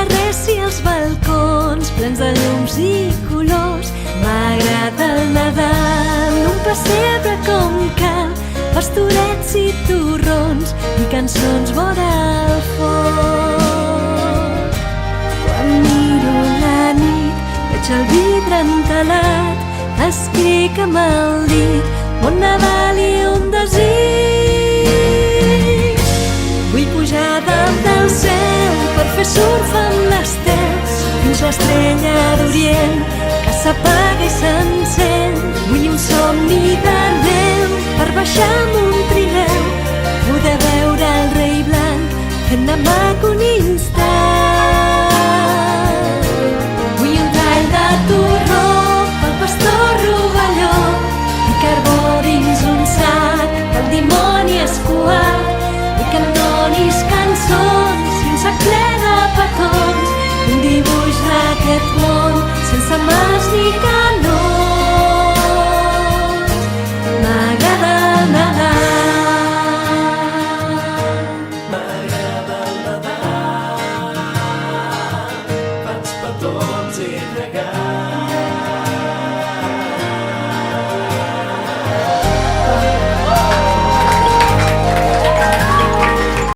carrers i els balcons plens de llums i colors. M'agrada el Nadal, un pessebre com cal, pastorets i torrons i cançons vora el foc. Quan miro la nit veig el vidre entelat, escric amb el dit bon Nadal i un desig. Vull pujar dalt del cel per fer surf amb l'estel fins l'estrella d'Orient que s'apaga i s'encén. Vull un somni de neu per baixar amb un trineu, poder veure el rei blanc fent de maco un instant. Vull un tall de torró pel pastor rovelló i carbó dins un sac pel dimoni escuat. Vull que em donis cançons i un sac ple de petons, un dibuix d'aquest món sense mals ni canons. M'agrada el Nadal, m'agrada el Nadal, faig petons i regals.